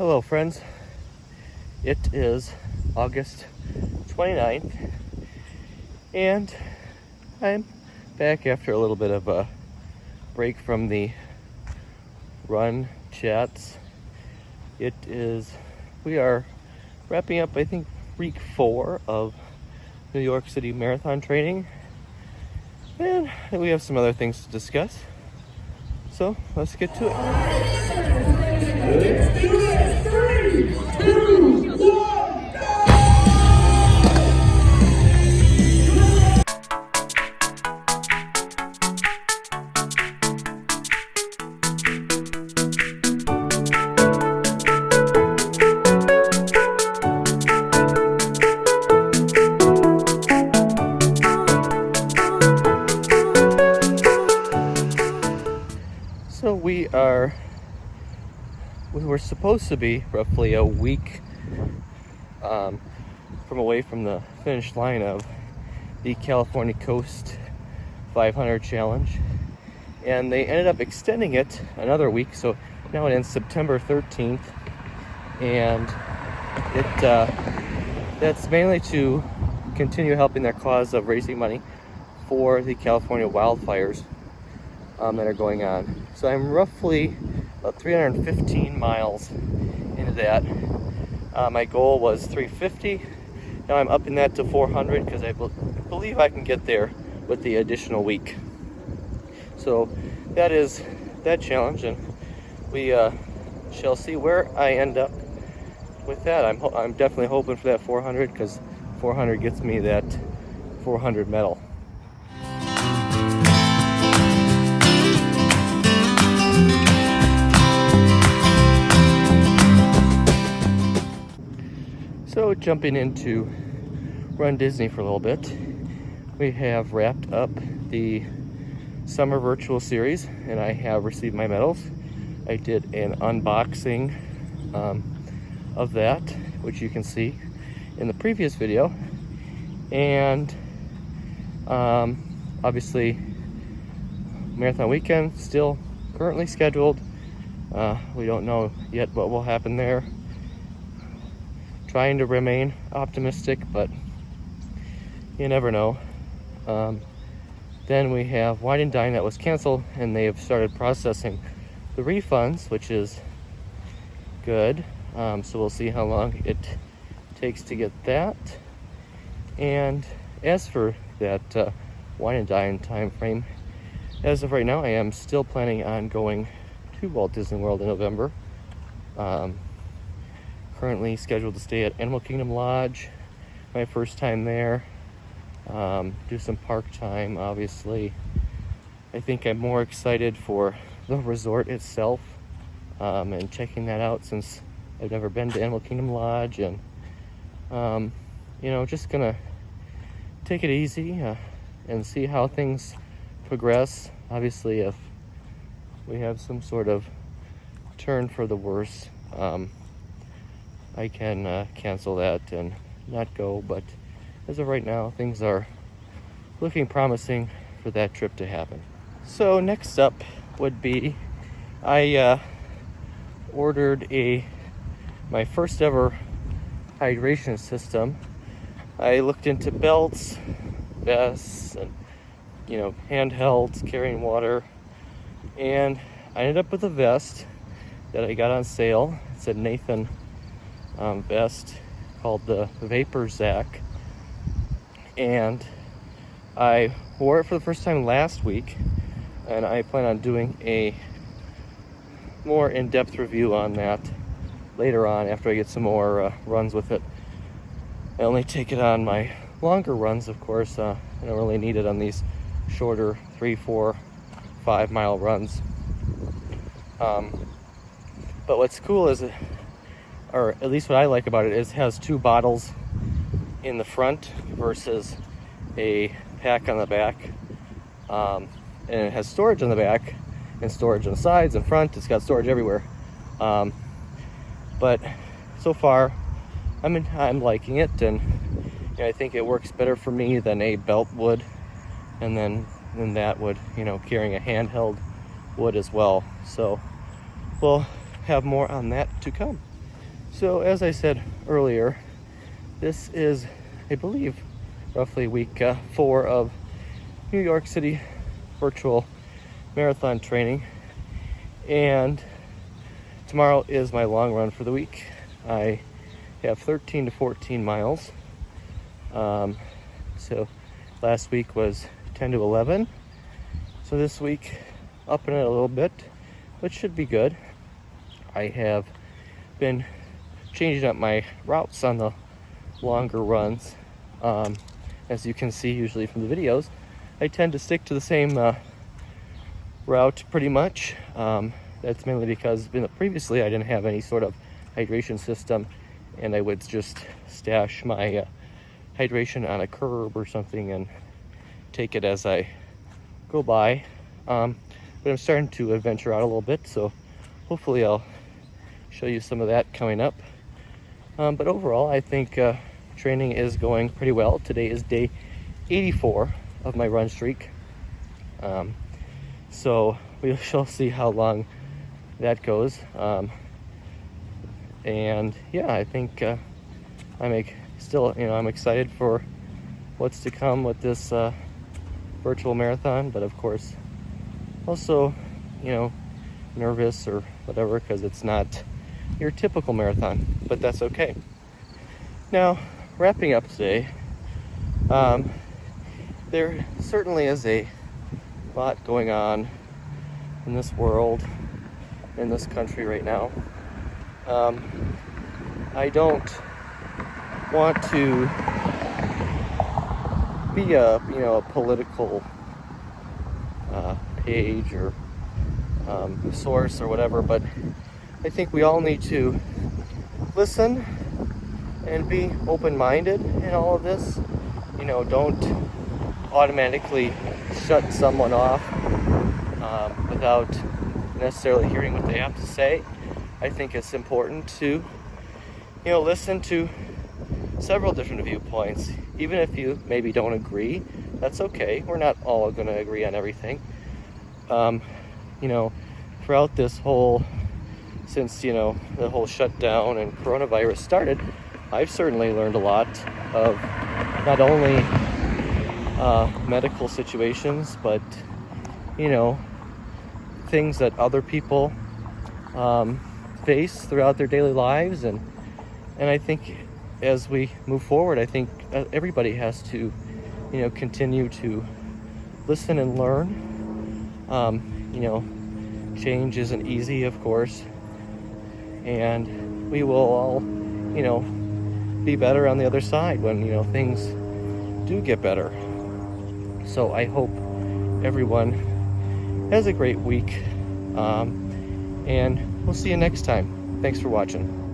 Hello friends, it is August 29th and I'm back after a little bit of a break from the run chats. We are wrapping up, I think, week 4 of New York City Marathon training, and we have some other things to discuss, so let's get to it. Let's do it! 3, 2, 1, go! So we're supposed to be roughly a week from away from the finish line of the California Coast 500 Challenge, and they ended up extending it another week, so now it ends September 13th, and that's mainly to continue helping their cause of raising money for the California wildfires that are going on. So I'm roughly about 315 miles into that. My goal was 350. Now I'm upping that to 400 because I believe I can get there with the additional week. So that is that challenge, and we shall see where I end up with that. I'm definitely hoping for that 400 because 400 gets me that 400 medal. So jumping into runDisney for a little bit, we have wrapped up the summer virtual series and I have received my medals. I did an unboxing of that, which you can see in the previous video, and obviously marathon weekend still currently scheduled. We don't know yet what will happen there. Trying to remain optimistic, but you never know. Then we have Wine and Dine that was canceled, and they have started processing the refunds, which is good. So we'll see how long it takes to get that. And as for that Wine and Dine time frame, as of right now, I am still planning on going to Walt Disney World in November. Currently scheduled to stay at Animal Kingdom Lodge, my first time there. Do some park time, obviously. I think I'm more excited for the resort itself, and checking that out since I've never been to Animal Kingdom Lodge, and just gonna take it easy and see how things progress. Obviously, if we have some sort of turn for the worse, I can cancel that and not go, but as of right now, things are looking promising for that trip to happen. So next up would be, I ordered my first ever hydration system. I looked into belts, vests, and handhelds carrying water, and I ended up with a vest that I got on sale. It said Nathan vest, called the Vapor Zac, and I wore it for the first time last week, and I plan on doing a more in-depth review on that later on after I get some more runs with it. I only take it on my longer runs, of course. I don't really need it on these shorter 3, 4, 5 mile runs. But what's cool is or at least what I like about it, is it has 2 bottles in the front versus a pack on the back. And it has storage on the back and storage on the sides and front. It's got storage everywhere. But so far, I'm liking it, and I think it works better for me than a belt would, and then that would, carrying a handheld would as well. So we'll have more on that to come. So as I said earlier, this is, I believe, roughly week 4 of New York City virtual marathon training, and tomorrow is my long run for the week. I have 13 to 14 miles. So last week was 10 to 11. So this week, upping it a little bit, which should be good. I have been changing up my routes on the longer runs. As you can see usually from the videos, I tend to stick to the same route pretty much. That's mainly because previously I didn't have any sort of hydration system, and I would just stash my hydration on a curb or something and take it as I go by. But I'm starting to adventure out a little bit, so hopefully I'll show you some of that coming up. But overall, I think training is going pretty well. Today is day 84 of my run streak. So we shall see how long that goes. And yeah, I think I'm excited for what's to come with this virtual marathon, but of course also, nervous or whatever, because it's not your typical marathon, but that's okay. Now, wrapping up today, there certainly is a lot going on in this world, in this country right now. I don't want to be a political page or source or whatever, but I think we all need to listen and be open-minded in all of this. Don't automatically shut someone off without necessarily hearing what they have to say. I think it's important to listen to several different viewpoints. Even if you maybe don't agree, that's okay. We're not all going to agree on everything. Throughout this whole, since the whole shutdown and coronavirus started, I've certainly learned a lot of not only medical situations, but things that other people face throughout their daily lives, and I think as we move forward, I think everybody has to continue to listen and learn. Change isn't easy, of course, and we will all be better on the other side when things do get better. So I hope everyone has a great week, and we'll see you next time. Thanks for watching.